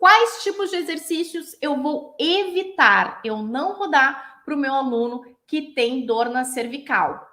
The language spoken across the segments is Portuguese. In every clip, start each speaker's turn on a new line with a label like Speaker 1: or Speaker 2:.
Speaker 1: Quais tipos de exercícios eu vou evitar? Eu não vou dar para o meu aluno que tem dor na cervical.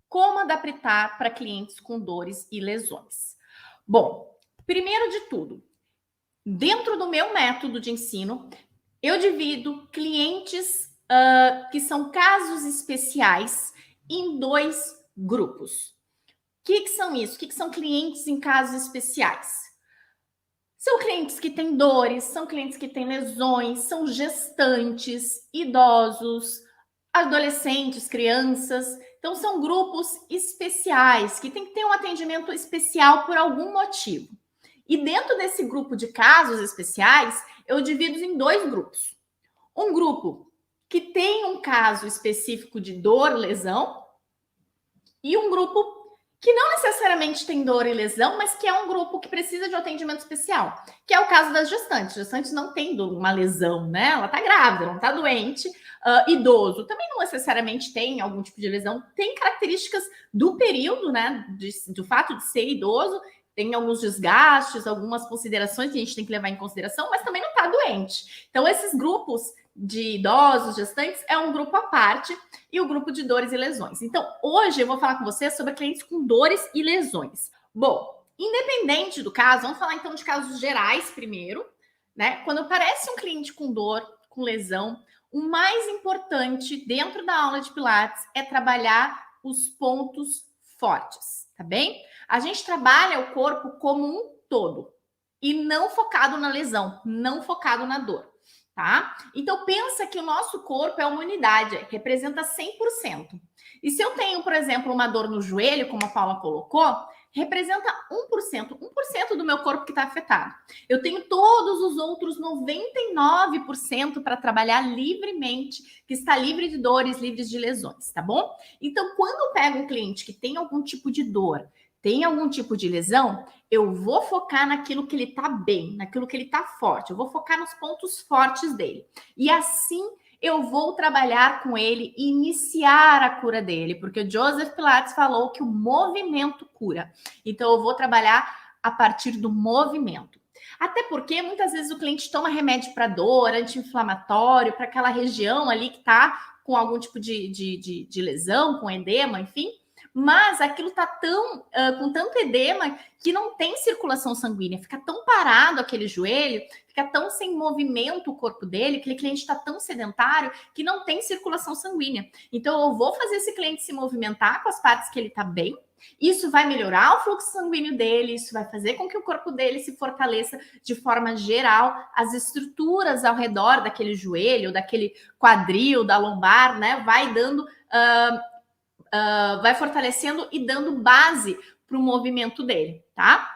Speaker 1: Como adaptar para clientes com dores e lesões? Bom, primeiro de tudo, dentro do meu método de ensino, eu divido clientes que são casos especiais em 2 grupos. O que são isso? O que são clientes em casos especiais? São clientes que têm dores, são clientes que têm lesões, são gestantes, idosos, adolescentes, crianças. Então, são grupos especiais que tem que ter um atendimento especial por algum motivo. E dentro desse grupo de casos especiais, eu divido em 2 grupos. Um grupo que tem um caso específico de dor, lesão, e um grupo que não necessariamente tem dor e lesão, mas que é um grupo que precisa de um atendimento especial, que é o caso das gestantes. Gestantes não tem uma lesão, né? Ela tá grávida, não tá doente. Idoso também não necessariamente tem algum tipo de lesão, tem características do período, né? Do fato de ser idoso, tem alguns desgastes, algumas considerações que a gente tem que levar em consideração, mas também não tá doente. Então, esses grupos de idosos, gestantes, é um grupo à parte, e o grupo de dores e lesões. Então, hoje eu vou falar com você sobre clientes com dores e lesões. Bom, independente do caso, vamos falar então de casos gerais primeiro, né? Quando aparece um cliente com dor, com lesão, o mais importante dentro da aula de Pilates é trabalhar os pontos fortes, tá bem? A gente trabalha o corpo como um todo e não focado na lesão, não focado na dor. Tá? Então, pensa que o nosso corpo é uma unidade, representa 100%. E se eu tenho, por exemplo, uma dor no joelho, como a Paula colocou, representa 1%, 1% do meu corpo que está afetado. Eu tenho todos os outros 99% para trabalhar livremente, que está livre de dores, livres de lesões, tá bom? Então, quando eu pego um cliente que tem algum tipo de dor, tem algum tipo de lesão, eu vou focar naquilo que ele tá bem, naquilo que ele tá forte. Eu vou focar nos pontos fortes dele. E assim eu vou trabalhar com ele e iniciar a cura dele, porque o Joseph Pilates falou que o movimento cura. Então eu vou trabalhar a partir do movimento. Até porque muitas vezes o cliente toma remédio para dor, anti-inflamatório, para aquela região ali que tá com algum tipo de lesão, com edema, enfim. Mas aquilo tá com tanto edema que não tem circulação sanguínea, fica tão parado aquele joelho, fica tão sem movimento o corpo dele, aquele cliente está tão sedentário que não tem circulação sanguínea. Então eu vou fazer esse cliente se movimentar com as partes que ele tá bem, isso vai melhorar o fluxo sanguíneo dele, isso vai fazer com que o corpo dele se fortaleça de forma geral, as estruturas ao redor daquele joelho, daquele quadril, da lombar, né, vai dando... vai fortalecendo e dando base para o movimento dele, tá?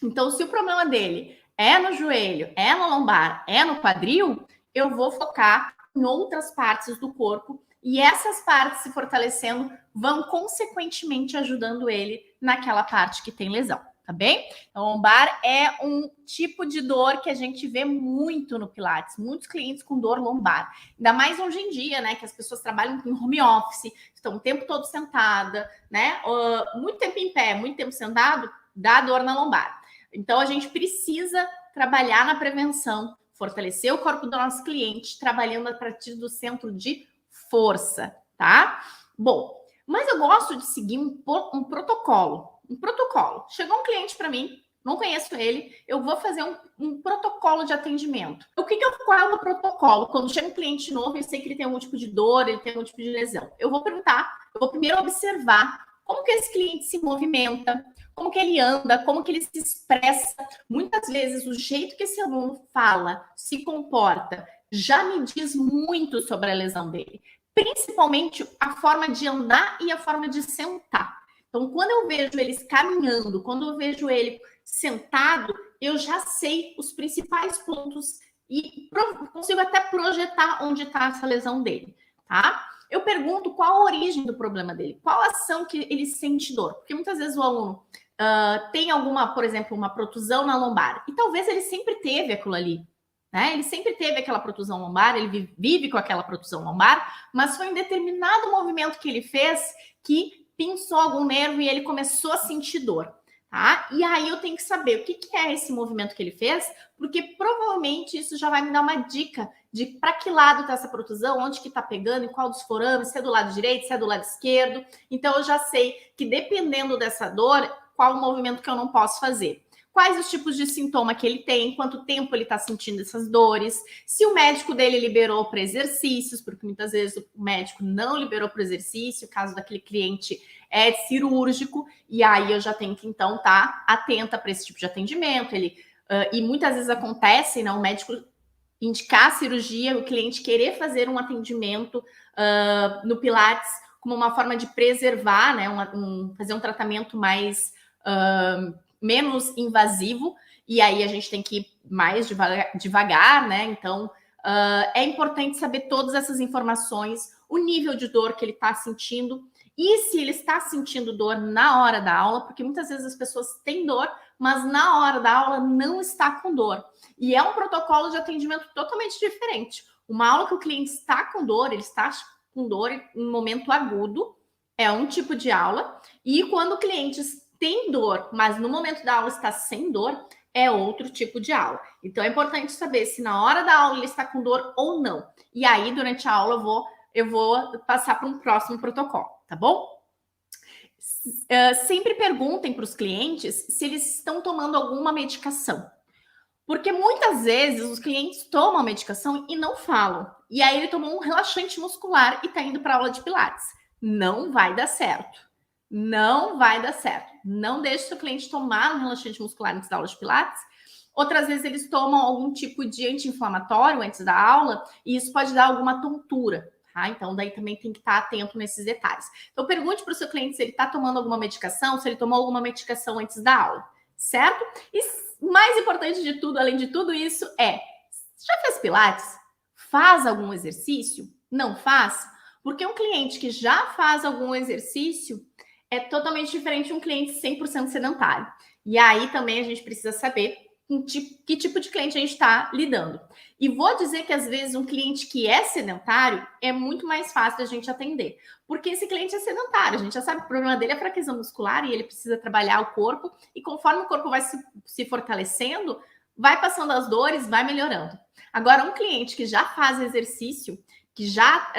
Speaker 1: Então, se o problema dele é no joelho, é na lombar, é no quadril, eu vou focar em outras partes do corpo e essas partes se fortalecendo vão consequentemente ajudando ele naquela parte que tem lesão, tá bem? Então, lombar é um tipo de dor que a gente vê muito no Pilates, muitos clientes com dor lombar, ainda mais hoje em dia, né, que as pessoas trabalham em home office, estão o tempo todo sentada, né, muito tempo em pé, muito tempo sentado, dá dor na lombar. Então, a gente precisa trabalhar na prevenção, fortalecer o corpo do nosso cliente, trabalhando a partir do centro de força, tá? Bom, mas eu gosto de seguir um protocolo. Um protocolo. Chegou um cliente para mim, não conheço ele, eu vou fazer um protocolo de atendimento. Qual é o meu protocolo? Quando chega um cliente novo, eu sei que ele tem algum tipo de dor, ele tem algum tipo de lesão. Eu vou perguntar, eu vou primeiro observar como que esse cliente se movimenta, como que ele anda, como que ele se expressa. Muitas vezes, o jeito que esse aluno fala, se comporta, já me diz muito sobre a lesão dele. Principalmente a forma de andar e a forma de sentar. Então, quando eu vejo eles caminhando, quando eu vejo ele sentado, eu já sei os principais pontos e consigo até projetar onde está essa lesão dele, tá? Eu pergunto qual a origem do problema dele, qual a ação que ele sente dor, porque muitas vezes o aluno tem alguma, por exemplo, uma protusão na lombar, e talvez ele sempre teve aquilo ali, né? Ele sempre teve aquela protusão lombar, ele vive com aquela protusão lombar, mas foi um determinado movimento que ele fez que pinçou algum nervo e ele começou a sentir dor. Tá? E aí eu tenho que saber o que é esse movimento que ele fez, porque provavelmente isso já vai me dar uma dica de para que lado está essa protusão, onde que está pegando, em qual dos forames, se é do lado direito, se é do lado esquerdo. Então eu já sei que dependendo dessa dor, qual o movimento que eu não posso fazer. Quais os tipos de sintoma que ele tem, quanto tempo ele está sentindo essas dores, se o médico dele liberou para exercícios, porque muitas vezes o médico não liberou para exercício, caso daquele cliente é cirúrgico, e aí eu já tenho que, então, estar atenta para esse tipo de atendimento. E muitas vezes acontece, né, o médico indicar a cirurgia, o cliente querer fazer um atendimento no Pilates como uma forma de preservar, né, fazer um tratamento mais menos invasivo, e aí a gente tem que ir mais devagar, né? Então, é importante saber todas essas informações, o nível de dor que ele está sentindo, e se ele está sentindo dor na hora da aula, porque muitas vezes as pessoas têm dor, mas na hora da aula não está com dor. E é um protocolo de atendimento totalmente diferente. Uma aula que o cliente está com dor, ele está com dor em um momento agudo, é um tipo de aula, e quando o cliente tem dor, mas no momento da aula está sem dor, é outro tipo de aula. Então é importante saber se na hora da aula ele está com dor ou não. E aí, durante a aula, eu vou passar para um próximo protocolo, tá bom? Sempre perguntem para os clientes se eles estão tomando alguma medicação. Porque muitas vezes os clientes tomam a medicação e não falam. E aí ele tomou um relaxante muscular e está indo para aula de Pilates. Não vai dar certo. Não vai dar certo. Não deixe seu cliente tomar um relaxante muscular antes da aula de Pilates. Outras vezes eles tomam algum tipo de anti-inflamatório antes da aula e isso pode dar alguma tontura. Tá? Então, daí também tem que estar atento nesses detalhes. Então, pergunte para o seu cliente se ele está tomando alguma medicação, se ele tomou alguma medicação antes da aula, certo? E mais importante de tudo, além de tudo isso, já fez Pilates? Faz algum exercício? Não faz? Porque um cliente que já faz algum exercício é totalmente diferente de um cliente 100% sedentário. E aí também a gente precisa saber que tipo de cliente a gente está lidando. E vou dizer que às vezes um cliente que é sedentário é muito mais fácil a gente atender, porque esse cliente é sedentário, a gente já sabe que o problema dele é fraqueza muscular e ele precisa trabalhar o corpo, e conforme o corpo vai se fortalecendo, vai passando as dores, vai melhorando. Agora, um cliente que já faz exercício, que já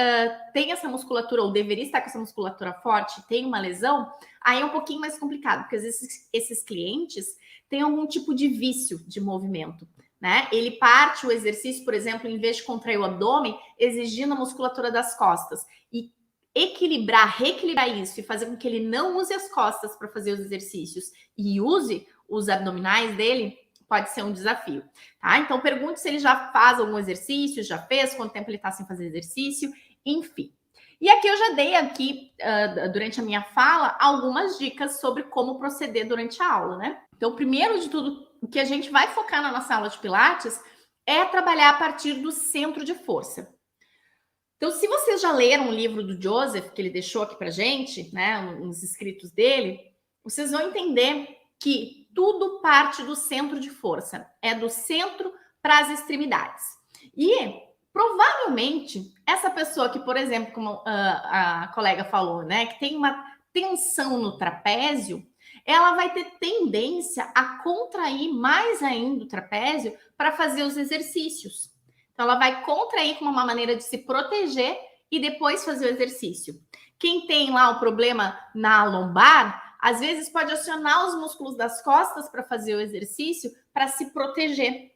Speaker 1: tem essa musculatura, ou deveria estar com essa musculatura forte, tem uma lesão, aí é um pouquinho mais complicado, porque às vezes esses clientes têm algum tipo de vício de movimento, né? Ele parte o exercício, por exemplo, em vez de contrair o abdômen, exigindo a musculatura das costas. E reequilibrar isso e fazer com que ele não use as costas para fazer os exercícios e use os abdominais dele, pode ser um desafio, tá? Então, pergunte se ele já faz algum exercício, já fez, quanto tempo ele está sem fazer exercício, enfim. E aqui eu já dei durante a minha fala, algumas dicas sobre como proceder durante a aula, né? Então, primeiro de tudo, o que a gente vai focar na nossa aula de Pilates é trabalhar a partir do centro de força. Então, se vocês já leram o livro do Joseph, que ele deixou aqui pra gente, né, uns escritos dele, vocês vão entender que tudo parte do centro de força, é do centro para as extremidades. E provavelmente essa pessoa que, por exemplo, como a colega falou, né, que tem uma tensão no trapézio, ela vai ter tendência a contrair mais ainda o trapézio para fazer os exercícios. Então, ela vai contrair como uma maneira de se proteger e depois fazer o exercício. Quem tem lá o problema na lombar, às vezes pode acionar os músculos das costas para fazer o exercício para se proteger.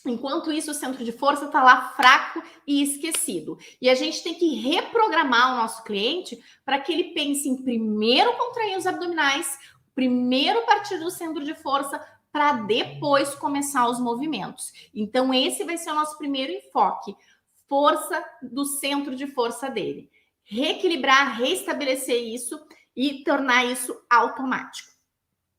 Speaker 1: Enquanto isso, o centro de força está lá fraco e esquecido. E a gente tem que reprogramar o nosso cliente para que ele pense em primeiro contrair os abdominais, primeiro partir do centro de força, para depois começar os movimentos. Então, esse vai ser o nosso primeiro enfoque. Força do centro de força dele. Reequilibrar, restabelecer isso e tornar isso automático.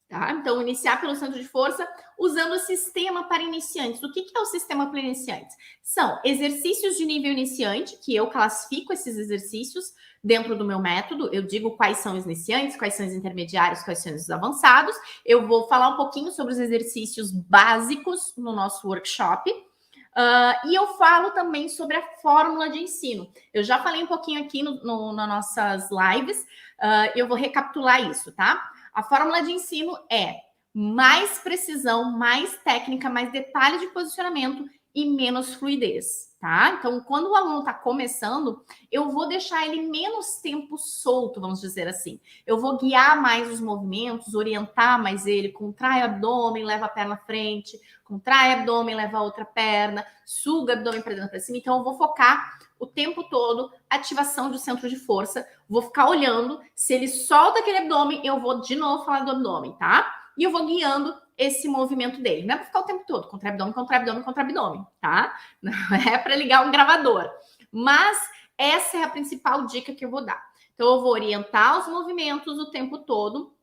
Speaker 1: Tá? Então, iniciar pelo centro de força usando o sistema para iniciantes. O que é o sistema para iniciantes? São exercícios de nível iniciante, que eu classifico esses exercícios dentro do meu método. Eu digo quais são os iniciantes, quais são os intermediários, quais são os avançados. Eu vou falar um pouquinho sobre os exercícios básicos no nosso workshop. E eu falo também sobre a fórmula de ensino. Eu já falei um pouquinho aqui nas nossas lives. Eu vou recapitular isso, tá? A fórmula de ensino é mais precisão, mais técnica, mais detalhe de posicionamento e menos fluidez, tá? Então, quando o aluno está começando, eu vou deixar ele menos tempo solto, vamos dizer assim. Eu vou guiar mais os movimentos, orientar mais ele, contrai o abdômen, leva a perna à frente, contrai o abdômen, leva a outra perna, suga o abdômen para dentro para cima. Então, eu vou focar o tempo todo ativação do centro de força. Vou ficar olhando. Se ele solta aquele abdômen, eu vou de novo falar do abdômen, tá? E eu vou guiando esse movimento dele. Não é para ficar o tempo todo contra abdômen, contra abdômen, contra abdômen, tá? Não é para ligar um gravador. Mas essa é a principal dica que eu vou dar. Então, eu vou orientar os movimentos o tempo todo,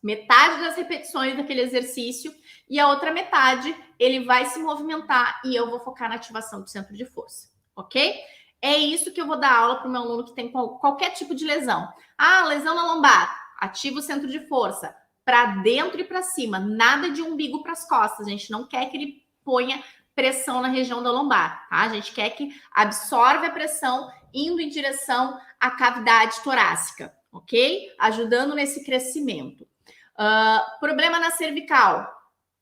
Speaker 1: metade das repetições daquele exercício, e a outra metade ele vai se movimentar e eu vou focar na ativação do centro de força, ok? É isso que eu vou dar aula para o meu aluno que tem qualquer tipo de lesão. Ah, lesão na lombar, ativa o centro de força para dentro e para cima, nada de umbigo para as costas. A gente não quer que ele ponha pressão na região da lombar, tá? A gente quer que absorve a pressão indo em direção à cavidade torácica, ok? Ajudando nesse crescimento. Problema na cervical.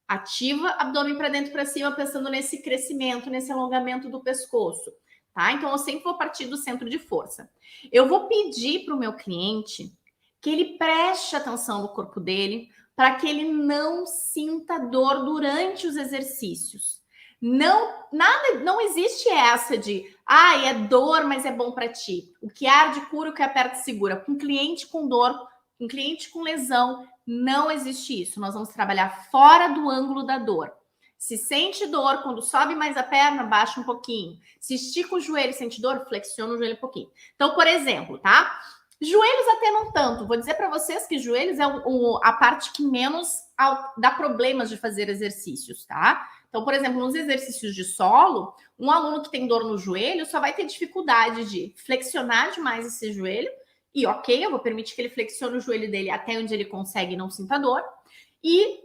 Speaker 1: Ativa abdômen para dentro e para cima, pensando nesse crescimento, nesse alongamento do pescoço, tá? Então, eu sempre vou partir do centro de força. Eu vou pedir para o meu cliente que ele preste atenção no corpo dele para que ele não sinta dor durante os exercícios. Não existe essa de, é dor, mas é bom para ti. O que arde cura, o que aperta segura. Com cliente com dor, com cliente com lesão, não existe isso. Nós vamos trabalhar fora do ângulo da dor. Se sente dor, quando sobe mais a perna, baixa um pouquinho. Se estica o joelho e sente dor, flexiona o joelho um pouquinho. Então, por exemplo, tá? Joelhos até não tanto. Vou dizer para vocês que joelhos é a parte que menos dá problemas de fazer exercícios, tá? Então, por exemplo, nos exercícios de solo, um aluno que tem dor no joelho só vai ter dificuldade de flexionar demais esse joelho. E ok, eu vou permitir que ele flexione o joelho dele até onde ele consegue e não sinta dor. E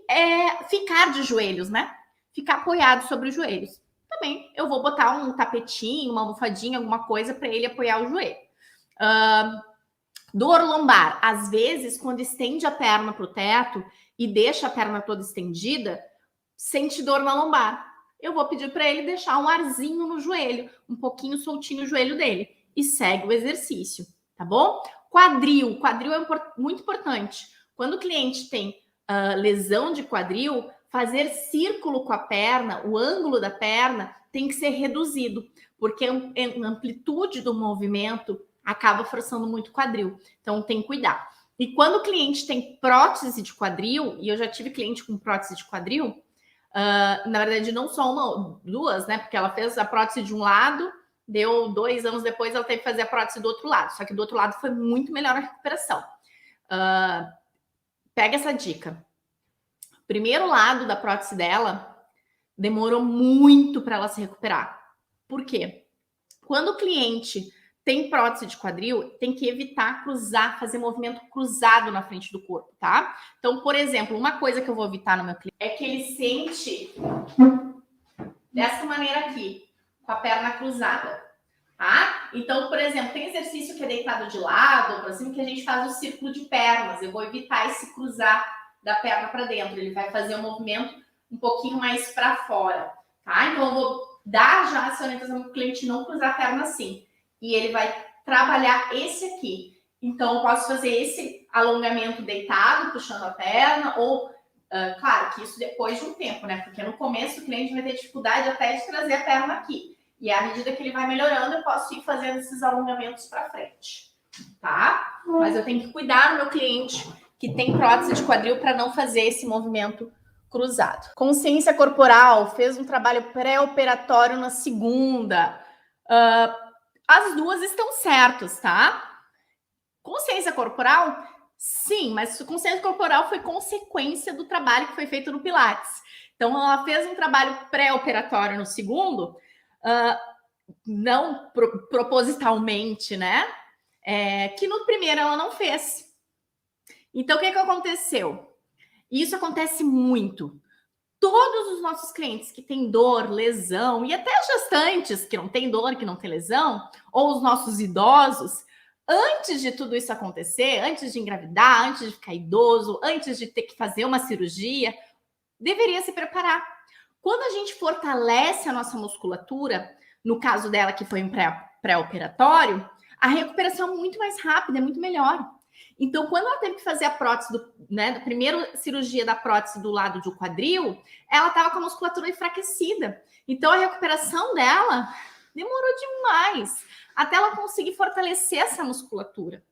Speaker 1: ficar de joelhos, né? Ficar apoiado sobre os joelhos. Também eu vou botar um tapetinho, uma almofadinha, alguma coisa para ele apoiar o joelho. Dor lombar. Às vezes, quando estende a perna para o teto e deixa a perna toda estendida, sente dor na lombar. Eu vou pedir para ele deixar um arzinho no joelho, um pouquinho soltinho o joelho dele. E segue o exercício, tá bom? Quadril é muito importante. Quando o cliente tem lesão de quadril, fazer círculo com a perna, o ângulo da perna tem que ser reduzido, porque a amplitude do movimento acaba forçando muito o quadril. Então, tem que cuidar. E quando o cliente tem prótese de quadril, e eu já tive cliente com prótese de quadril, na verdade, não só uma, duas, né? Porque ela fez a prótese de um lado, deu 2 anos depois, ela teve que fazer a prótese do outro lado. Só que do outro lado foi muito melhor a recuperação. Pega essa dica. Primeiro lado da prótese dela demorou muito para ela se recuperar. Por quê? Quando o cliente tem prótese de quadril, tem que evitar cruzar, fazer movimento cruzado na frente do corpo, tá? Então, por exemplo, uma coisa que eu vou evitar no meu cliente é que ele sente dessa maneira aqui, com a perna cruzada, tá? Então, por exemplo, tem exercício que é deitado de lado ou para cima que a gente faz o círculo de pernas. Eu vou evitar esse cruzar da perna para dentro. Ele vai fazer o movimento um pouquinho mais para fora, tá? Então, eu vou dar já essa orientação para o cliente não cruzar a perna assim. E ele vai trabalhar esse aqui. Então, eu posso fazer esse alongamento deitado, puxando a perna, ou, claro, que isso depois de um tempo, né? Porque no começo o cliente vai ter dificuldade até de trazer a perna aqui. E à medida que ele vai melhorando, eu posso ir fazendo esses alongamentos para frente, tá? Mas eu tenho que cuidar do meu cliente que tem prótese de quadril para não fazer esse movimento cruzado. Consciência corporal, fez um trabalho pré-operatório na segunda. As duas estão certas, tá? Consciência corporal Sim, mas o consciência corporal foi consequência do trabalho que foi feito no Pilates. Então, ela fez um trabalho pré-operatório no segundo, não propositalmente, né? Que no primeiro ela não fez. Então, o que aconteceu? Isso acontece muito. Todos os nossos clientes que têm dor, lesão, e até gestantes que não têm dor, que não têm lesão, ou os nossos idosos, antes de tudo isso acontecer, antes de engravidar, antes de ficar idoso, antes de ter que fazer uma cirurgia, deveria se preparar. Quando a gente fortalece a nossa musculatura, no caso dela que foi um pré-operatório, a recuperação é muito mais rápida, é muito melhor. Então, quando ela teve que fazer a prótese, da primeira cirurgia da prótese do lado do quadril, ela estava com a musculatura enfraquecida. Então, a recuperação dela demorou demais até ela conseguir fortalecer essa musculatura,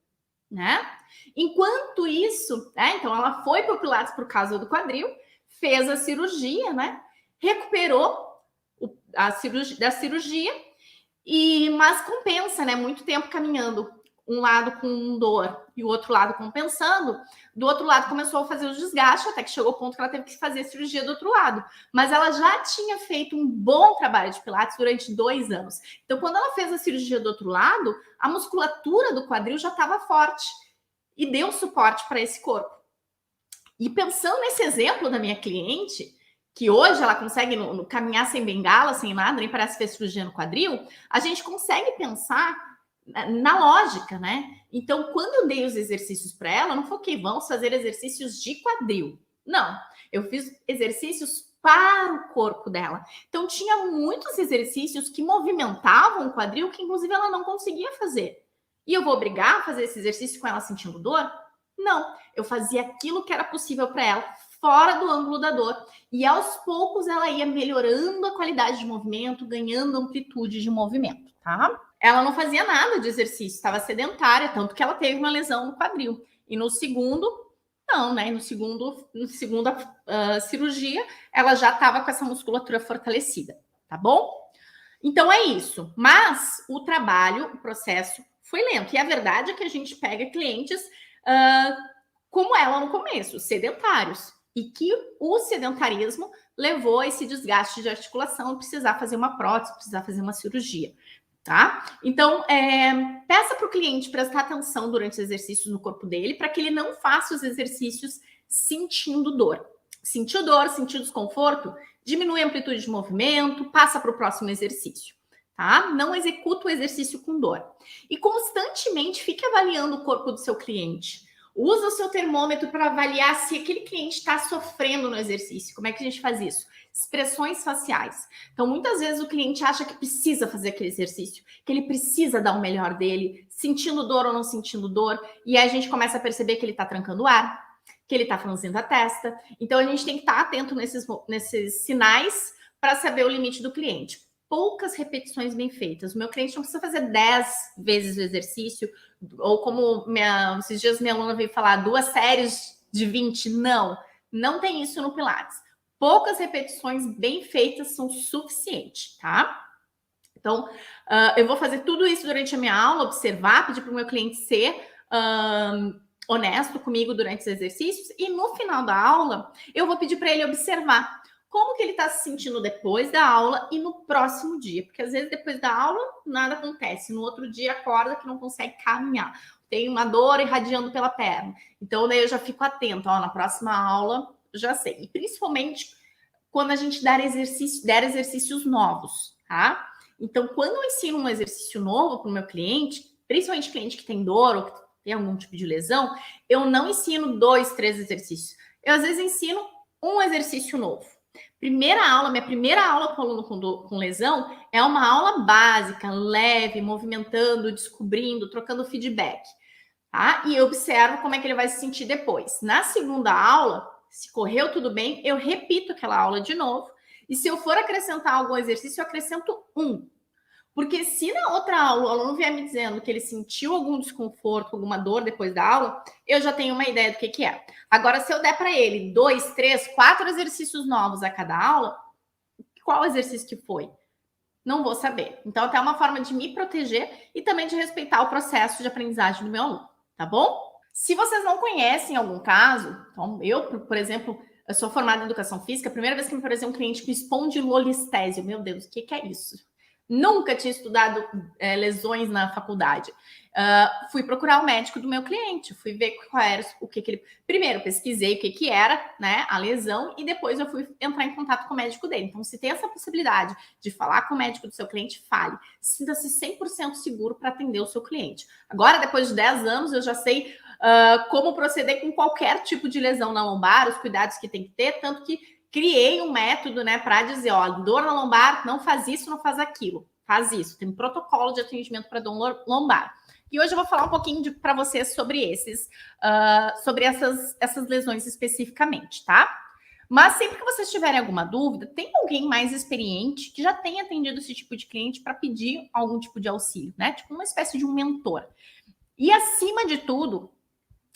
Speaker 1: né? Enquanto isso, então ela foi para o Pilates por causa do quadril, fez a cirurgia, né? Recuperou da cirurgia, mas compensa, né? Muito tempo caminhando, um lado com dor e o outro lado compensando. Do outro lado começou a fazer os desgastes, até que chegou o ponto que ela teve que fazer a cirurgia do outro lado. Mas ela já tinha feito um bom trabalho de Pilates durante 2 anos. Então, quando ela fez a cirurgia do outro lado, a musculatura do quadril já estava forte e deu suporte para esse corpo. E pensando nesse exemplo da minha cliente, que hoje ela consegue caminhar sem bengala, sem nada, nem parece que fez cirurgia no quadril, a gente consegue pensar na lógica, né? Então, quando eu dei os exercícios para ela, não foquei, vamos fazer exercícios de quadril. Não, eu fiz exercícios para o corpo dela. Então, tinha muitos exercícios que movimentavam o quadril que, inclusive, ela não conseguia fazer. E eu vou obrigar a fazer esse exercício com ela sentindo dor? Não, eu fazia aquilo que era possível para ela, fora do ângulo da dor. E aos poucos ela ia melhorando a qualidade de movimento, ganhando amplitude de movimento, tá? Ela não fazia nada de exercício, estava sedentária, tanto que ela teve uma lesão no quadril. E no segundo, não, né? No segunda cirurgia, ela já estava com essa musculatura fortalecida, tá bom? Então é isso. Mas o trabalho, o processo foi lento. E a verdade é que a gente pega clientes como ela no começo, sedentários. E que o sedentarismo levou a esse desgaste de articulação, precisar fazer uma prótese, precisar fazer uma cirurgia. Tá? Então, peça para o cliente prestar atenção durante os exercícios no corpo dele, para que ele não faça os exercícios sentindo dor. Sentiu dor, sentiu desconforto, diminui a amplitude de movimento, passa para o próximo exercício. Tá? Não executa o exercício com dor. E constantemente fique avaliando o corpo do seu cliente. Usa o seu termômetro para avaliar se aquele cliente está sofrendo no exercício. Como é que a gente faz isso? Expressões faciais. Então, muitas vezes o cliente acha que precisa fazer aquele exercício, que ele precisa dar o melhor dele, sentindo dor ou não sentindo dor, e aí a gente começa a perceber que ele está trancando o ar, que ele está franzindo a testa. Então, a gente tem que estar atento nesses sinais para saber o limite do cliente. Poucas repetições bem feitas. O meu cliente não precisa fazer 10 vezes o exercício, ou como esses dias minha aluna veio falar, 2 séries de 20. Não tem isso no Pilates. Poucas repetições bem feitas são suficientes, tá? Então, eu vou fazer tudo isso durante a minha aula, observar, pedir para o meu cliente ser honesto comigo durante os exercícios, e no final da aula, eu vou pedir para ele observar como que ele está se sentindo depois da aula e no próximo dia, porque às vezes depois da aula nada acontece, no outro dia acorda que não consegue caminhar, tem uma dor irradiando pela perna, então daí eu já fico atenta, na próxima aula já sei, e principalmente quando a gente der exercícios novos, tá? Então, quando eu ensino um exercício novo para o meu cliente, principalmente cliente que tem dor ou que tem algum tipo de lesão, eu não ensino 2, 3 exercícios, eu às vezes ensino um exercício novo. Minha primeira aula com aluno com lesão é uma aula básica, leve, movimentando, descobrindo, trocando feedback, tá? E eu observo como é que ele vai se sentir depois. Na segunda aula, se correu tudo bem, eu repito aquela aula de novo. E se eu for acrescentar algum exercício, eu acrescento um. Porque se na outra aula o aluno vier me dizendo que ele sentiu algum desconforto, alguma dor depois da aula, eu já tenho uma ideia do que é. Agora, se eu der para ele 2, 3, 4 exercícios novos a cada aula, qual exercício que foi? Não vou saber. Então, até uma forma de me proteger e também de respeitar o processo de aprendizagem do meu aluno, tá bom? Se vocês não conhecem algum caso, então eu, por exemplo, eu sou formada em educação física, a primeira vez que me apareceu um cliente com espondilolistésio, meu Deus, o que é isso? Nunca tinha estudado lesões na faculdade. Fui procurar o médico do meu cliente, fui ver qual era o que ele. Primeiro, pesquisei o que era, né, a lesão, e depois eu fui entrar em contato com o médico dele. Então, se tem essa possibilidade de falar com o médico do seu cliente, fale. Sinta-se 100% seguro para atender o seu cliente. Agora, depois de 10 anos, eu já sei como proceder com qualquer tipo de lesão na lombar, os cuidados que tem que ter, tanto que criei um método, né, para dizer, ó, dor na lombar, não faz isso, não faz aquilo, faz isso. Tem um protocolo de atendimento para dor lombar. E hoje eu vou falar um pouquinho para vocês sobre sobre essas lesões especificamente, tá? Mas sempre que vocês tiverem alguma dúvida, tem alguém mais experiente que já tenha atendido esse tipo de cliente para pedir algum tipo de auxílio, né? Tipo uma espécie de um mentor. E acima de tudo,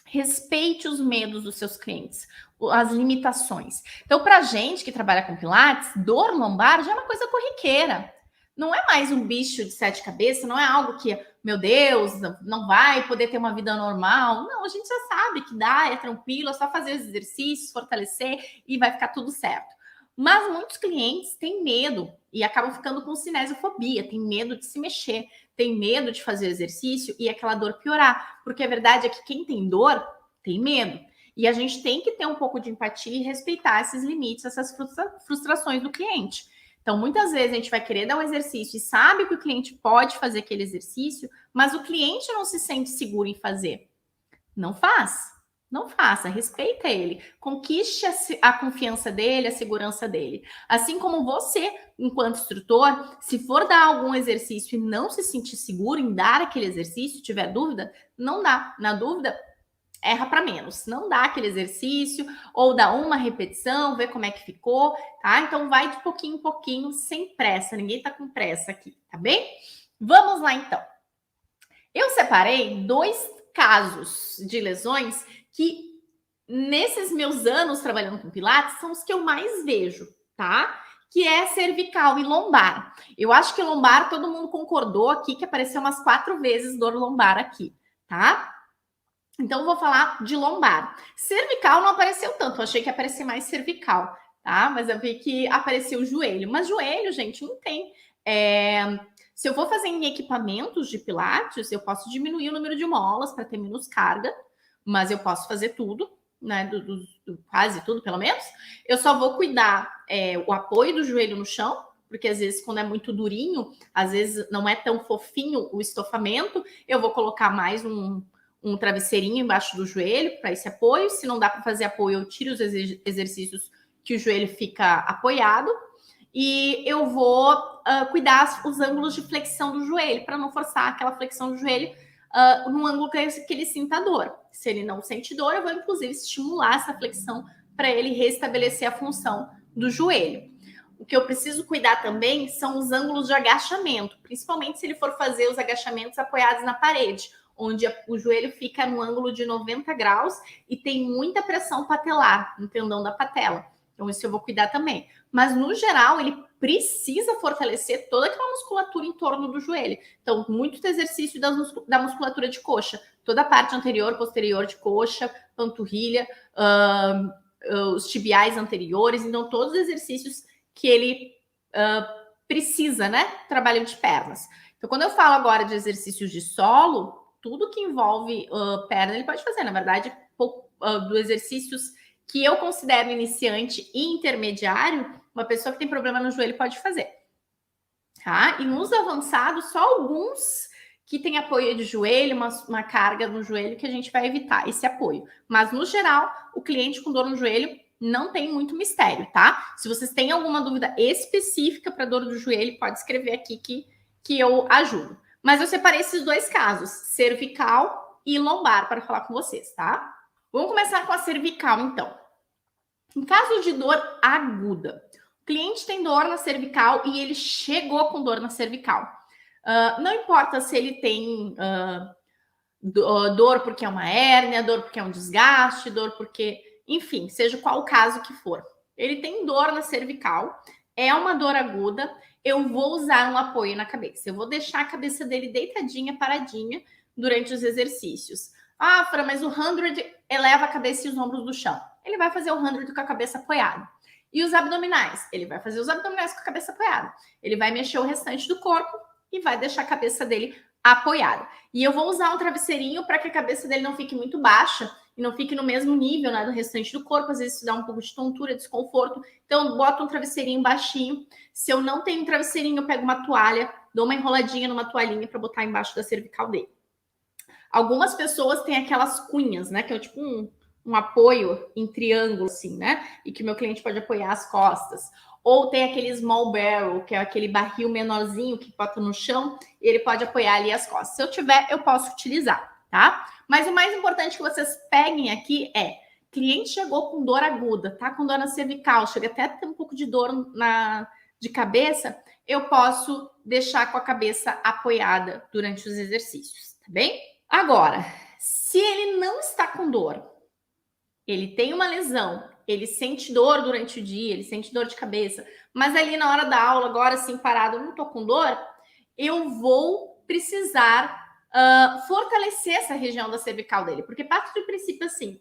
Speaker 1: respeite os medos dos seus clientes, as limitações. Então, para gente que trabalha com Pilates, dor lombar já é uma coisa corriqueira. Não é mais um bicho de 7 cabeças, não é algo que, meu Deus, não vai poder ter uma vida normal. Não, a gente já sabe que dá, é tranquilo, é só fazer os exercícios, fortalecer e vai ficar tudo certo. Mas muitos clientes têm medo e acabam ficando com cinesiofobia, têm medo de se mexer, tem medo de fazer exercício e aquela dor piorar. Porque a verdade é que quem tem dor tem medo. E a gente tem que ter um pouco de empatia e respeitar esses limites, essas frustrações do cliente. Então, muitas vezes a gente vai querer dar um exercício e sabe que o cliente pode fazer aquele exercício, mas o cliente não se sente seguro em fazer. Não faz. Não faça, respeita ele, conquiste a confiança dele, a segurança dele. Assim como você, enquanto instrutor, se for dar algum exercício e não se sentir seguro em dar aquele exercício, tiver dúvida, não dá. Na dúvida, erra para menos. Não dá aquele exercício, ou dá uma repetição, vê como é que ficou, tá? Então vai de pouquinho em pouquinho, sem pressa. Ninguém tá com pressa aqui, tá bem? Vamos lá então. Eu separei 2 casos de lesões que, nesses meus anos trabalhando com Pilates, são os que eu mais vejo, tá? Que é cervical e lombar. Eu acho que lombar, todo mundo concordou aqui que apareceu umas 4 vezes dor lombar aqui, tá? Então, eu vou falar de lombar. Cervical não apareceu tanto, eu achei que ia aparecer mais cervical, tá? Mas eu vi que apareceu o joelho. Mas joelho, gente, não tem. Se eu vou fazer em equipamentos de Pilates, eu posso diminuir o número de molas para ter menos carga, mas eu posso fazer tudo, né? Quase tudo, pelo menos. Eu só vou cuidar o apoio do joelho no chão, porque às vezes, quando é muito durinho, às vezes não é tão fofinho o estofamento, eu vou colocar mais um travesseirinho embaixo do joelho para esse apoio. Se não dá para fazer apoio, eu tiro os exercícios que o joelho fica apoiado. E eu vou cuidar os ângulos de flexão do joelho, para não forçar aquela flexão do joelho num ângulo que ele sinta dor. Se ele não sente dor, eu vou, inclusive, estimular essa flexão para ele restabelecer a função do joelho. O que eu preciso cuidar também são os ângulos de agachamento, principalmente se ele for fazer os agachamentos apoiados na parede, onde o joelho fica no ângulo de 90 graus e tem muita pressão patelar, no tendão da patela. Então, isso eu vou cuidar também. Mas, no geral, ele precisa fortalecer toda aquela musculatura em torno do joelho. Então, muito exercício da musculatura de coxa. Toda a parte anterior, posterior de coxa, panturrilha, os tibiais anteriores. Então, todos os exercícios que ele precisa, né? Trabalho de pernas. Então, quando eu falo agora de exercícios de solo, tudo que envolve perna, ele pode fazer. Na verdade, dos exercícios que eu considero iniciante e intermediário, uma pessoa que tem problema no joelho pode fazer. Tá? E nos avançados, só alguns que tem apoio de joelho, uma carga no joelho, que a gente vai evitar esse apoio. Mas, no geral, o cliente com dor no joelho não tem muito mistério, tá? Se vocês têm alguma dúvida específica para dor do joelho, pode escrever aqui que eu ajudo. Mas eu separei esses 2 casos, cervical e lombar, para falar com vocês, tá? Vamos começar com a cervical, então. Em caso de dor aguda, o cliente tem dor na cervical e ele chegou com dor na cervical. Não importa se ele tem dor porque é uma hérnia, dor porque é um desgaste, dor porque... Enfim, seja qual o caso que for. Ele tem dor na cervical, é uma dor aguda, eu vou usar um apoio na cabeça. Eu vou deixar a cabeça dele deitadinha, paradinha, durante os exercícios. Ah, Fran, mas o 100 eleva a cabeça e os ombros do chão. Ele vai fazer o 100 com a cabeça apoiada. E os abdominais? Ele vai fazer os abdominais com a cabeça apoiada. Ele vai mexer o restante do corpo e vai deixar a cabeça dele apoiada. E eu vou usar um travesseirinho para que a cabeça dele não fique muito baixa e não fique no mesmo nível, né, do restante do corpo. Às vezes isso dá um pouco de tontura, desconforto. Então, eu boto um travesseirinho baixinho. Se eu não tenho um travesseirinho, eu pego uma toalha, dou uma enroladinha numa toalhinha para botar embaixo da cervical dele. Algumas pessoas têm aquelas cunhas, né, que é tipo um apoio em triângulo, assim, né? E que o meu cliente pode apoiar as costas. Ou tem aquele small barrel, que é aquele barril menorzinho que bota no chão e ele pode apoiar ali as costas. Se eu tiver, eu posso utilizar, tá? Mas o mais importante que vocês peguem aqui é: cliente chegou com dor aguda, tá com dor na cervical, chega até a ter um pouco de dor de cabeça, eu posso deixar com a cabeça apoiada durante os exercícios, tá bem? Agora, se ele não está com dor, ele tem uma lesão, ele sente dor durante o dia, ele sente dor de cabeça, mas ali na hora da aula, agora assim, parado, eu não tô com dor, eu vou precisar fortalecer essa região da cervical dele, porque parte do princípio assim,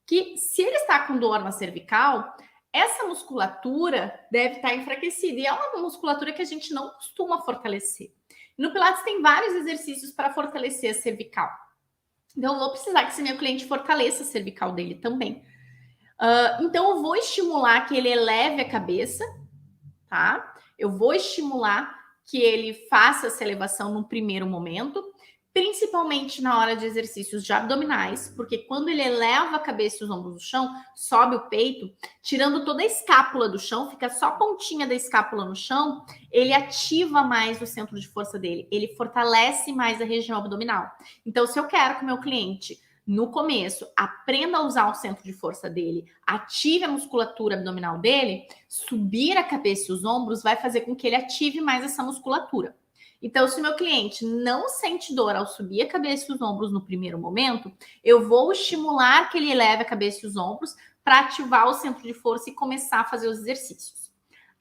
Speaker 1: que se ele está com dor na cervical, essa musculatura deve estar enfraquecida, e é uma musculatura que a gente não costuma fortalecer. No Pilates tem vários exercícios para fortalecer a cervical. Então, eu vou precisar que esse meu cliente fortaleça a cervical dele também. Então, eu vou estimular que ele eleve a cabeça, tá? Eu vou estimular que ele faça essa elevação no primeiro momento, principalmente na hora de exercícios de abdominais, porque quando ele eleva a cabeça e os ombros do chão, sobe o peito, tirando toda a escápula do chão, fica só a pontinha da escápula no chão, ele ativa mais o centro de força dele, ele fortalece mais a região abdominal. Então, se eu quero que o meu cliente, no começo, aprenda a usar o centro de força dele, ative a musculatura abdominal dele, subir a cabeça e os ombros vai fazer com que ele ative mais essa musculatura. Então, se o meu cliente não sente dor ao subir a cabeça e os ombros no primeiro momento, eu vou estimular que ele eleve a cabeça e os ombros para ativar o centro de força e começar a fazer os exercícios.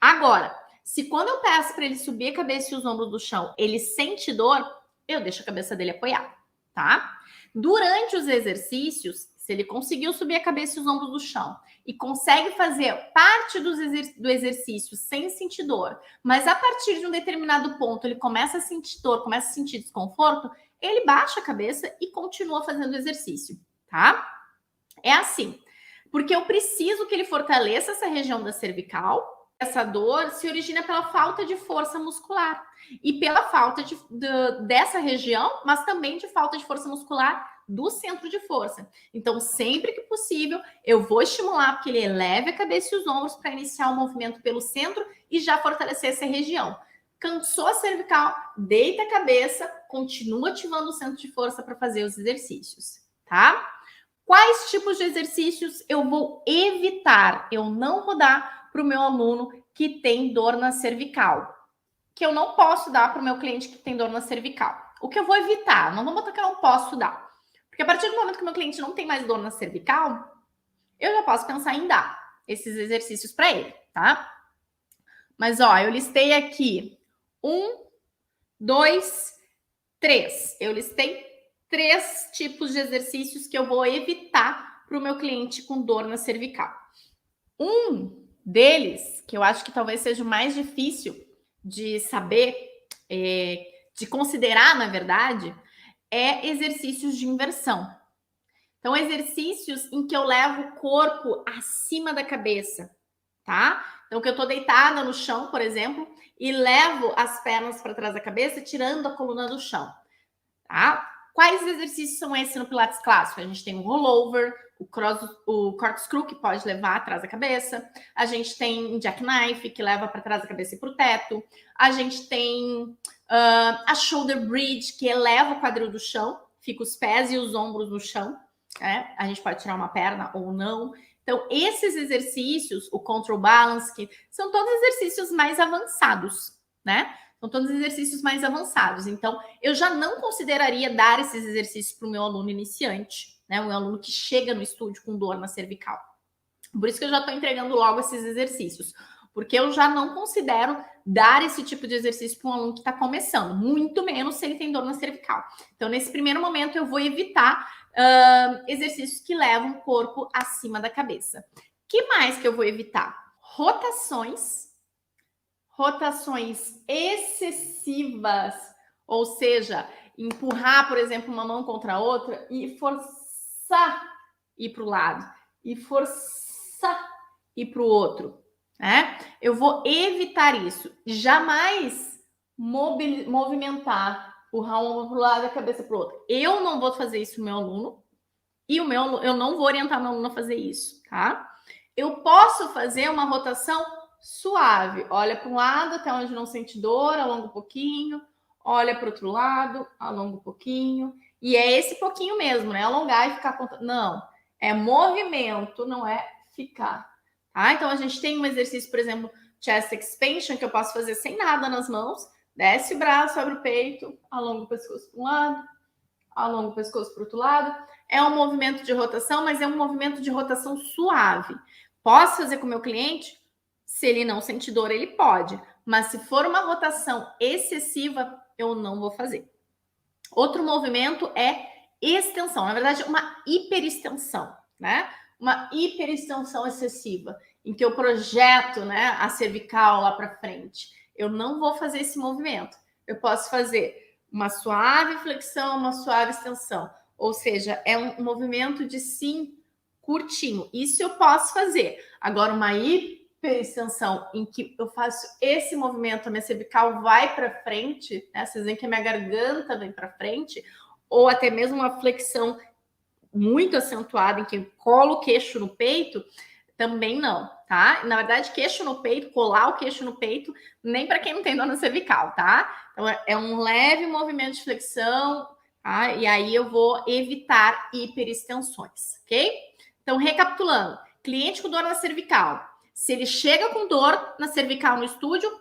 Speaker 1: Agora, se quando eu peço para ele subir a cabeça e os ombros do chão, ele sente dor, eu deixo a cabeça dele apoiada, tá? Durante os exercícios, se ele conseguiu subir a cabeça e os ombros do chão e consegue fazer parte do exercício sem sentir dor, mas a partir de um determinado ponto ele começa a sentir dor, começa a sentir desconforto, ele baixa a cabeça e continua fazendo o exercício, tá? É assim, porque eu preciso que ele fortaleça essa região da cervical. Essa dor se origina pela falta de força muscular e pela falta dessa região, mas também de falta de força muscular do centro de força. Então, sempre que possível, eu vou estimular porque ele eleve a cabeça e os ombros para iniciar o movimento pelo centro e já fortalecer essa região. Cansou a cervical, deita a cabeça, continua ativando o centro de força para fazer os exercícios, tá? Quais tipos de exercícios eu vou evitar? Eu não vou dar para o meu aluno que tem dor na cervical, que eu não posso dar para o meu cliente que tem dor na cervical. O que eu vou evitar? Não vou botar que eu não posso dar. Porque a partir do momento que o meu cliente não tem mais dor na cervical, eu já posso pensar em dar esses exercícios para ele, tá? Mas, ó, eu listei aqui 1, 2, 3. Eu listei 3 tipos de exercícios que eu vou evitar para o meu cliente com dor na cervical. Um deles, que eu acho que talvez seja o mais difícil de saber, de considerar, na verdade, é exercícios de inversão. Então, exercícios em que eu levo o corpo acima da cabeça, tá? Então, que eu tô deitada no chão, por exemplo, e levo as pernas para trás da cabeça, tirando a coluna do chão, tá? Quais exercícios são esses no Pilates clássico? A gente tem o rollover, o corkscrew, que pode levar atrás da cabeça. A gente tem jackknife, que leva para trás da cabeça e para o teto. A gente tem a shoulder bridge, que eleva o quadril do chão, fica os pés e os ombros no chão. Né? A gente pode tirar uma perna ou não. Então, esses exercícios, o control balance, que são todos exercícios mais avançados, né? São todos exercícios mais avançados. Então, eu já não consideraria dar esses exercícios para o meu aluno iniciante, né? Um aluno que chega no estúdio com dor na cervical. Por isso que eu já estou entregando logo esses exercícios, porque eu já não considero dar esse tipo de exercício para um aluno que está começando, muito menos se ele tem dor na cervical. Então, nesse primeiro momento, eu vou evitar exercícios que levam o corpo acima da cabeça. Que mais que eu vou evitar? Rotações excessivas, ou seja, empurrar, por exemplo, uma mão contra a outra e forçar ir para o lado e forçar ir para o outro, né? Eu vou evitar isso. Jamais movimentar, empurrar uma mão para o lado e a cabeça para o outro. Eu não vou fazer isso no meu aluno e eu não vou orientar meu aluno a fazer isso, tá? Eu posso fazer uma rotação suave. Olha para um lado até onde não sente dor, alonga um pouquinho. Olha para o outro lado, alonga um pouquinho. E é esse pouquinho mesmo, né? Alongar e ficar contando. Não, é movimento, não é ficar. Tá? Então a gente tem um exercício, por exemplo, chest expansion, que eu posso fazer sem nada nas mãos. Desce o braço, abre o peito, alonga o pescoço para um lado, alonga o pescoço para o outro lado. É um movimento de rotação, mas é um movimento de rotação suave. Posso fazer com o meu cliente? Se ele não sentir dor, ele pode. Mas se for uma rotação excessiva, eu não vou fazer. Outro movimento é extensão. Na verdade, uma hiperextensão, né? Uma hiperextensão excessiva, em que eu projeto, né, a cervical lá para frente. Eu não vou fazer esse movimento. Eu posso fazer uma suave flexão, uma suave extensão. Ou seja, é um movimento de sim curtinho. Isso eu posso fazer. Agora, uma hiperextensão em que eu faço esse movimento, a minha cervical vai para frente, né? Vocês veem que a minha garganta vem para frente, ou até mesmo uma flexão muito acentuada em que eu colo o queixo no peito, também não, tá? Na verdade, queixo no peito, colar o queixo no peito, nem para quem não tem dor na cervical, tá? Então, é um leve movimento de flexão, tá? E aí eu vou evitar hiperextensões, ok? Então, recapitulando, cliente com dor na cervical. Se ele chega com dor na cervical no estúdio,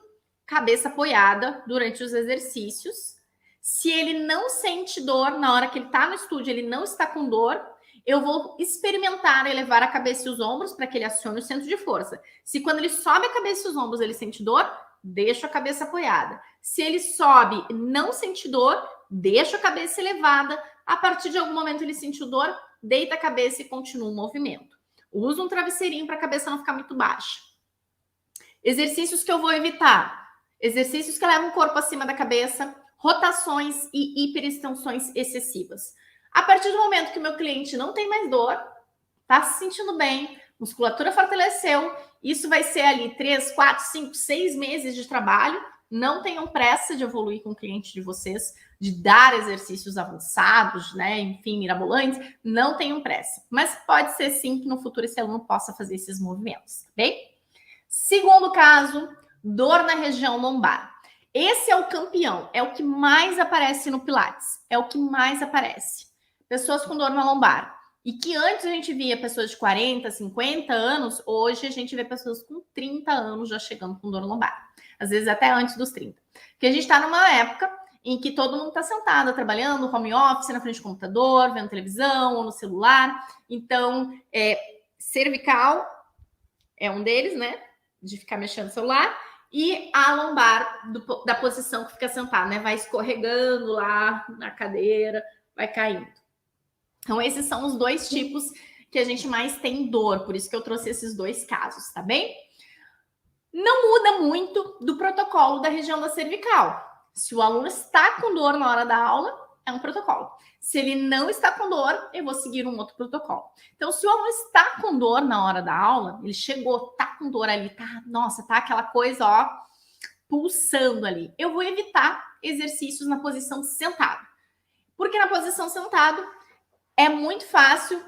Speaker 1: cabeça apoiada durante os exercícios. Se ele não sente dor na hora que ele está no estúdio, ele não está com dor, eu vou experimentar elevar a cabeça e os ombros para que ele acione o centro de força. Se quando ele sobe a cabeça e os ombros ele sente dor, deixa a cabeça apoiada. Se ele sobe e não sente dor, deixa a cabeça elevada. A partir de algum momento ele sentiu dor, deita a cabeça e continua o movimento. Usa um travesseirinho para a cabeça não ficar muito baixa. Exercícios que eu vou evitar. Exercícios que levam o corpo acima da cabeça, rotações e hiperextensões excessivas. A partir do momento que o meu cliente não tem mais dor, tá se sentindo bem, musculatura fortaleceu, isso vai ser ali 3, 4, 5, 6 meses de trabalho. Não tenham pressa de evoluir com o cliente de vocês, de dar exercícios avançados, né? Enfim, mirabolantes. Não tenham pressa. Mas pode ser sim que no futuro esse aluno possa fazer esses movimentos, tá bem? Segundo caso, dor na região lombar. Esse é o campeão, é o que mais aparece no Pilates, é o que mais aparece. Pessoas com dor na lombar. E que antes a gente via pessoas de 40, 50 anos, hoje a gente vê pessoas com 30 anos já chegando com dor lombar. Às vezes até antes dos 30. Porque a gente está numa época em que todo mundo está sentado, trabalhando, home office, na frente do computador, vendo televisão ou no celular. Então, cervical é um deles, né? De ficar mexendo no celular. E a lombar da posição que fica sentado, né? Vai escorregando lá na cadeira, vai caindo. Então, esses são os dois tipos que a gente mais tem dor. Por isso que eu trouxe esses dois casos, tá bem? Não muda muito do protocolo da região da cervical. Se o aluno está com dor na hora da aula, é um protocolo. Se ele não está com dor, eu vou seguir um outro protocolo. Então, se o aluno está com dor na hora da aula, ele chegou, tá com dor ali, tá, nossa, tá aquela coisa, ó, pulsando ali. Eu vou evitar exercícios na posição sentado. Porque na posição sentado é muito fácil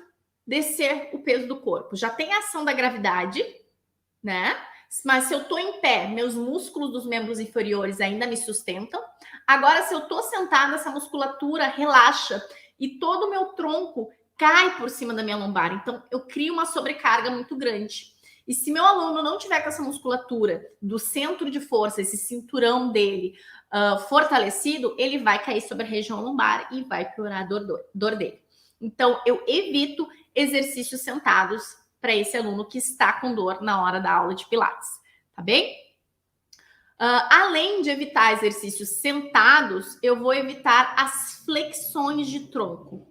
Speaker 1: descer o peso do corpo. Já tem a ação da gravidade, né? Mas se eu tô em pé, meus músculos dos membros inferiores ainda me sustentam. Agora, se eu tô sentada, essa musculatura relaxa e todo o meu tronco cai por cima da minha lombar. Então, eu crio uma sobrecarga muito grande. E se meu aluno não tiver com essa musculatura do centro de força, esse cinturão dele fortalecido, ele vai cair sobre a região lombar e vai piorar a dor dele. Então, eu evito exercícios sentados para esse aluno que está com dor na hora da aula de Pilates, tá bem? Além de evitar exercícios sentados, eu vou evitar as flexões de tronco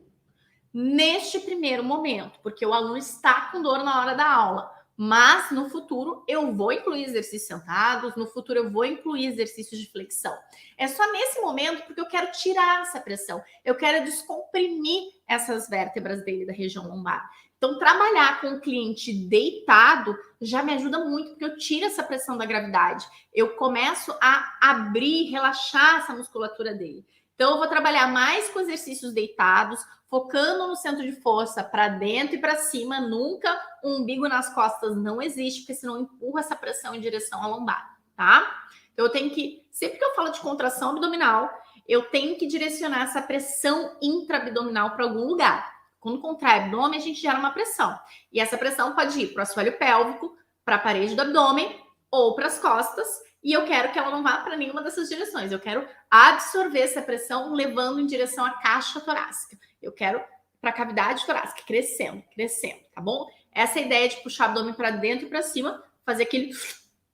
Speaker 1: neste primeiro momento, porque o aluno está com dor na hora da aula. Mas no futuro eu vou incluir exercícios sentados, no futuro eu vou incluir exercícios de flexão. É só nesse momento porque eu quero tirar essa pressão, eu quero descomprimir essas vértebras dele da região lombar. Então, trabalhar com o cliente deitado já me ajuda muito, porque eu tiro essa pressão da gravidade. Eu começo a abrir, relaxar essa musculatura dele. Então, eu vou trabalhar mais com exercícios deitados, focando no centro de força para dentro e para cima. Nunca um umbigo nas costas não existe, porque senão empurra essa pressão em direção à lombar, tá? Então, eu tenho que, sempre que eu falo de contração abdominal, eu tenho que direcionar essa pressão intra-abdominal para algum lugar. Quando contrai o abdômen, a gente gera uma pressão. E essa pressão pode ir para o assoalho pélvico, para a parede do abdômen ou para as costas. E eu quero que ela não vá para nenhuma dessas direções. Eu quero absorver essa pressão levando em direção à caixa torácica. Eu quero para a cavidade torácica, crescendo, crescendo, tá bom? Essa é a ideia de puxar o abdômen para dentro e para cima, fazer aquele,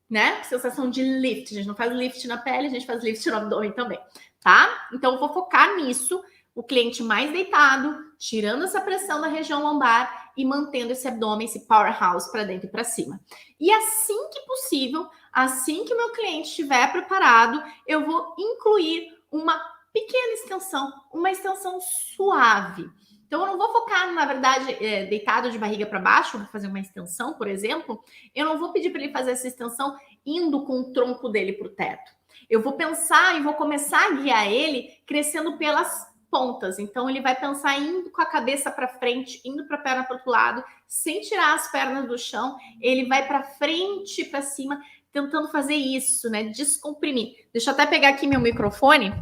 Speaker 1: né, sensação de lift. A gente não faz lift na pele, a gente faz lift no abdômen também, tá? Então, eu vou focar nisso. O cliente mais deitado, tirando essa pressão da região lombar e mantendo esse abdômen, esse powerhouse para dentro e para cima. E assim que possível, assim que o meu cliente estiver preparado, eu vou incluir uma pequena extensão, uma extensão suave. Então, eu não vou focar, na verdade, deitado de barriga para baixo, vou fazer uma extensão, por exemplo. Eu não vou pedir para ele fazer essa extensão indo com o tronco dele para o teto. Eu vou pensar e vou começar a guiar ele crescendo pelas pontas. Então, ele vai pensar indo com a cabeça para frente, indo para a perna para o outro lado, sem tirar as pernas do chão. Ele vai para frente, para cima, tentando fazer isso, né? Descomprimir. Deixa eu até pegar aqui meu microfone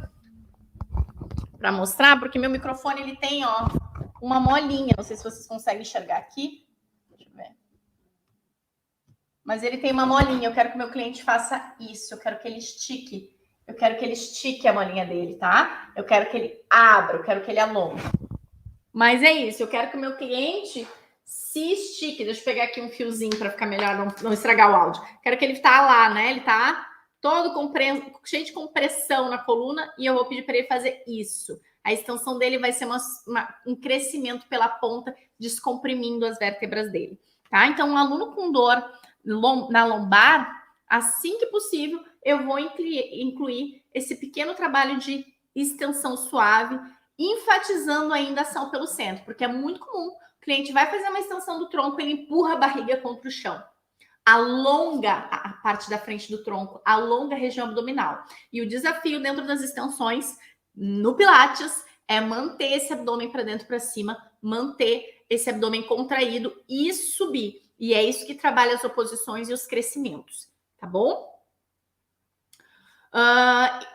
Speaker 1: para mostrar, porque meu microfone ele tem, ó, uma molinha. Não sei se vocês conseguem enxergar aqui. Deixa eu ver. Mas ele tem uma molinha. Eu quero que o meu cliente faça isso. Eu quero que ele estique. Eu quero que ele estique a molinha dele, tá? Eu quero que ele abra, eu quero que ele alongue. Mas é isso, eu quero que o meu cliente se estique. Deixa eu pegar aqui um fiozinho para ficar melhor, não estragar o áudio. Quero que ele tá lá, né? Ele tá todo cheio de compressão na coluna e eu vou pedir para ele fazer isso. A extensão dele vai ser um crescimento pela ponta, descomprimindo as vértebras dele, tá? Então, um aluno com dor na lombar, assim que possível, eu vou incluir esse pequeno trabalho de extensão suave, enfatizando ainda a ação pelo centro, porque é muito comum. O cliente vai fazer uma extensão do tronco, ele empurra a barriga contra o chão. Alonga a parte da frente do tronco, alonga a região abdominal. E o desafio dentro das extensões, no Pilates, é manter esse abdômen para dentro e para cima, manter esse abdômen contraído e subir. E é isso que trabalha as oposições e os crescimentos, tá bom?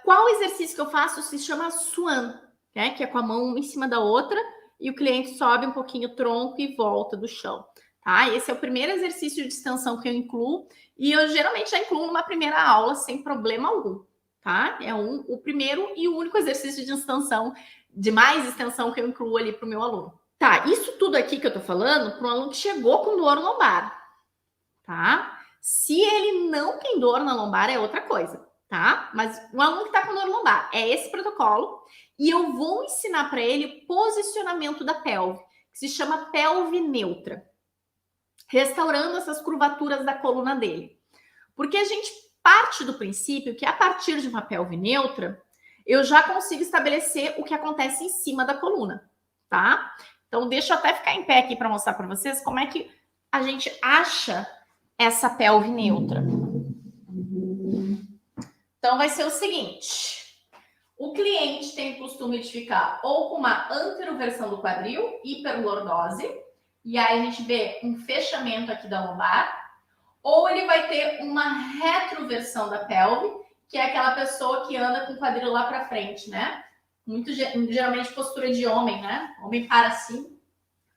Speaker 1: Qual exercício que eu faço se chama Swan, né? Que é com a mão uma em cima da outra e o cliente sobe um pouquinho o tronco e volta do chão, tá? Esse é o primeiro exercício de extensão que eu incluo e eu geralmente já incluo numa primeira aula sem problema algum, tá? É o primeiro e o único exercício de extensão, de mais extensão que eu incluo ali para o meu aluno. Tá, isso tudo aqui que eu tô falando para um aluno que chegou com dor lombar, tá? Se ele não tem dor na lombar é outra coisa, tá? Mas o aluno que tá com dor lombar é esse protocolo e eu vou ensinar para ele posicionamento da pelve, que se chama pelve neutra, restaurando essas curvaturas da coluna dele. Porque a gente parte do princípio que a partir de uma pelve neutra, eu já consigo estabelecer o que acontece em cima da coluna, tá? Então, deixa eu até ficar em pé aqui para mostrar para vocês como é que a gente acha essa pelve neutra. Então, vai ser o seguinte. O cliente tem o costume de ficar ou com uma anteroversão do quadril, hiperlordose, e aí a gente vê um fechamento aqui da lombar, ou ele vai ter uma retroversão da pelve, que é aquela pessoa que anda com o quadril lá para frente, né? Muito geralmente postura de homem, né? O homem para assim,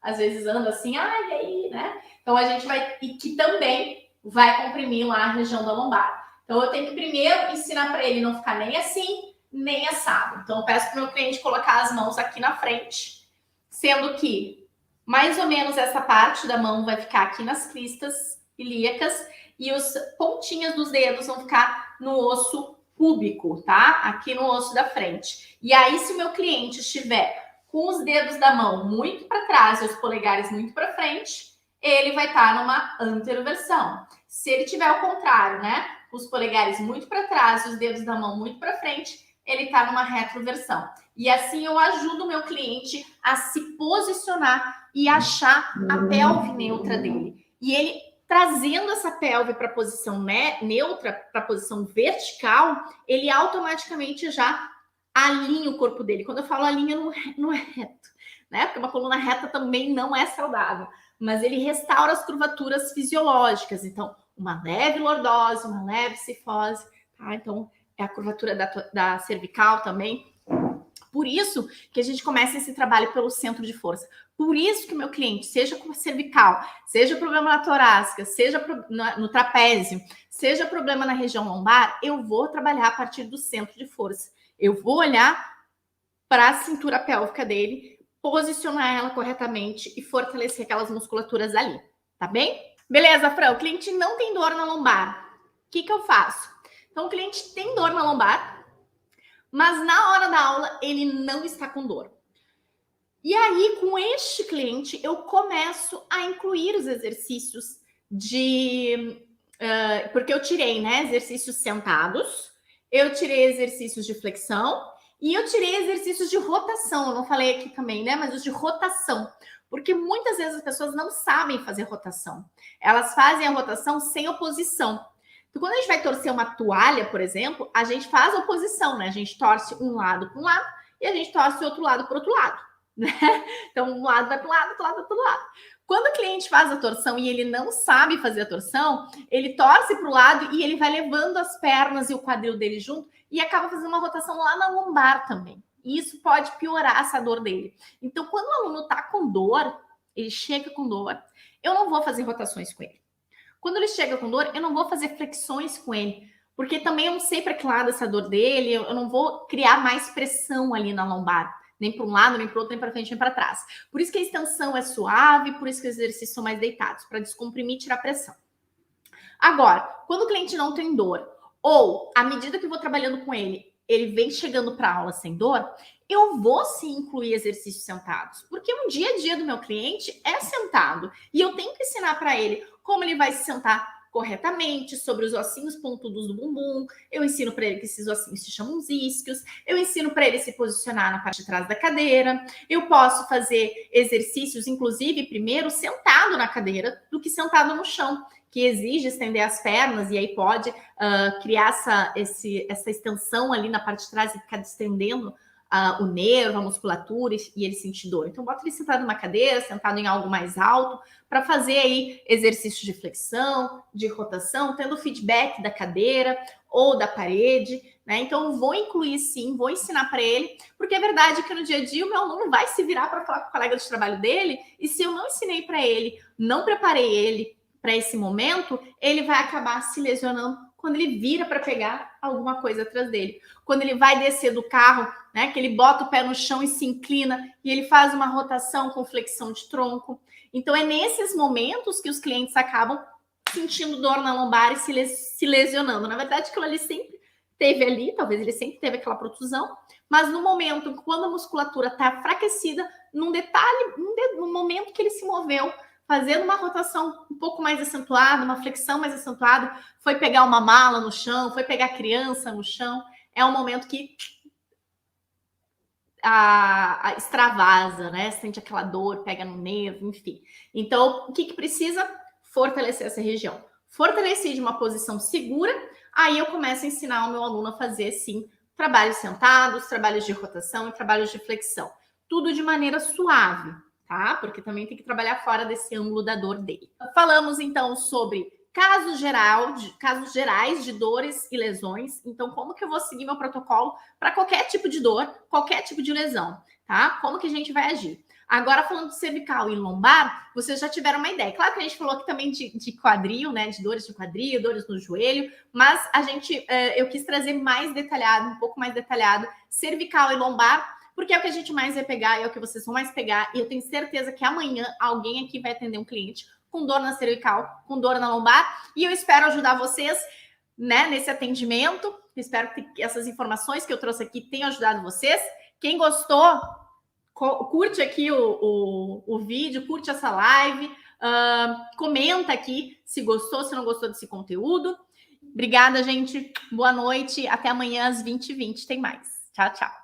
Speaker 1: às vezes anda assim, ai, aí, né? Então a gente vai, e que também vai comprimir lá a região da lombar. Então eu tenho que primeiro ensinar para ele não ficar nem assim, nem assado. Então eu peço para o meu cliente colocar as mãos aqui na frente, sendo que mais ou menos essa parte da mão vai ficar aqui nas cristas ilíacas e os pontinhas dos dedos vão ficar no osso púbico, tá? Aqui no osso da frente. E aí, se o meu cliente estiver com os dedos da mão muito para trás e os polegares muito para frente, ele vai estar numa anteroversão. Se ele tiver ao contrário, né? Os polegares muito para trás e os dedos da mão muito para frente, ele está numa retroversão. E assim eu ajudo o meu cliente a se posicionar e achar a pelve neutra dele. E ele trazendo essa pelve para a posição neutra, para a posição vertical, ele automaticamente já alinha o corpo dele. Quando eu falo alinha, não é reto, né? Porque uma coluna reta também não é saudável. Mas ele restaura as curvaturas fisiológicas. Então, uma leve lordose, uma leve cifose, tá? Então, é a curvatura da cervical também. Por isso que a gente começa esse trabalho pelo centro de força. Por isso que o meu cliente, seja com cervical, seja problema na torácica, seja no trapézio, seja problema na região lombar, eu vou trabalhar a partir do centro de força. Eu vou olhar para a cintura pélvica dele, posicionar ela corretamente e fortalecer aquelas musculaturas ali, tá bem? Beleza, Fran, o cliente não tem dor na lombar. O que eu faço? Então, o cliente tem dor na lombar, mas na hora da aula ele não está com dor. E aí, com este cliente, eu começo a incluir os exercícios porque eu tirei, né, exercícios sentados, eu tirei exercícios de flexão e eu tirei exercícios de rotação. Eu não falei aqui também, né, mas os de rotação. Porque muitas vezes as pessoas não sabem fazer rotação. Elas fazem a rotação sem oposição. Então, quando a gente vai torcer uma toalha, por exemplo, a gente faz oposição, né? A gente torce um lado para um lado e a gente torce o outro lado para o outro lado, né? Então, um lado vai para um lado, outro lado vai para o outro lado. Quando o cliente faz a torção e ele não sabe fazer a torção, ele torce para o lado e ele vai levando as pernas e o quadril dele junto e acaba fazendo uma rotação lá na lombar também. E isso pode piorar essa dor dele. Então, quando o aluno está com dor, ele chega com dor, eu não vou fazer rotações com ele. Quando ele chega com dor, eu não vou fazer flexões com ele, porque também eu não sei para que lado essa dor dele, eu não vou criar mais pressão ali na lombar, nem para um lado, nem para o outro, nem para frente, nem para trás. Por isso que a extensão é suave, por isso que os exercícios são mais deitados, para descomprimir e tirar pressão. Agora, quando o cliente não tem dor, ou à medida que eu vou trabalhando com ele, ele vem chegando para a aula sem dor, eu vou sim incluir exercícios sentados, porque um dia a dia do meu cliente é sentado e eu tenho que ensinar para ele como ele vai se sentar corretamente sobre os ossinhos pontudos do bumbum. Eu ensino para ele que esses ossinhos se chamam os isquios. Eu ensino para ele se posicionar na parte de trás da cadeira. Eu posso fazer exercícios, inclusive, primeiro sentado na cadeira do que sentado no chão, que exige estender as pernas e aí pode criar essa extensão ali na parte de trás e ficar distendendo o nervo, a musculatura e ele sentir dor. Então, bota ele sentado numa cadeira, sentado em algo mais alto, para fazer aí exercícios de flexão, de rotação, tendo feedback da cadeira ou da parede, né? Então, vou incluir sim, vou ensinar para ele, porque é verdade que no dia a dia o meu aluno vai se virar para falar com o colega de trabalho dele, e se eu não ensinei para ele, não preparei ele para esse momento, ele vai acabar se lesionando quando ele vira para pegar alguma coisa atrás dele. Quando ele vai descer do carro, né, que ele bota o pé no chão e se inclina e ele faz uma rotação com flexão de tronco. Então, é nesses momentos que os clientes acabam sentindo dor na lombar e se lesionando. Na verdade, aquilo ali sempre teve ali, talvez ele sempre teve aquela protusão, mas no momento, quando a musculatura está enfraquecida, num detalhe, no momento que ele se moveu, fazendo uma rotação um pouco mais acentuada, uma flexão mais acentuada, foi pegar uma mala no chão, foi pegar a criança no chão, é um momento que a extravasa, né? Sente aquela dor, pega no nervo, enfim. Então, o que precisa? Fortalecer essa região. Fortalecer de uma posição segura, aí eu começo a ensinar o meu aluno a fazer, sim, trabalhos sentados, trabalhos de rotação e trabalhos de flexão. Tudo de maneira suave, tá? Porque também tem que trabalhar fora desse ângulo da dor dele. Falamos, então, sobre casos gerais de dores e lesões. Então, como que eu vou seguir meu protocolo para qualquer tipo de dor, qualquer tipo de lesão, tá? Como que a gente vai agir? Agora, falando de cervical e lombar, vocês já tiveram uma ideia. Claro que a gente falou aqui também de quadril, né? De dores de quadril, dores no joelho, mas eu quis trazer mais detalhado, um pouco mais detalhado, cervical e lombar, porque é o que a gente mais vai pegar, é o que vocês vão mais pegar, e eu tenho certeza que amanhã alguém aqui vai atender um cliente com dor na cervical, com dor na lombar, e eu espero ajudar vocês né, nesse atendimento. Espero que essas informações que eu trouxe aqui tenham ajudado vocês. Quem gostou, curte aqui o vídeo, curte essa live, comenta aqui se gostou, se não gostou desse conteúdo. Obrigada, gente. Boa noite. Até amanhã às 20h20 tem mais. Tchau, tchau.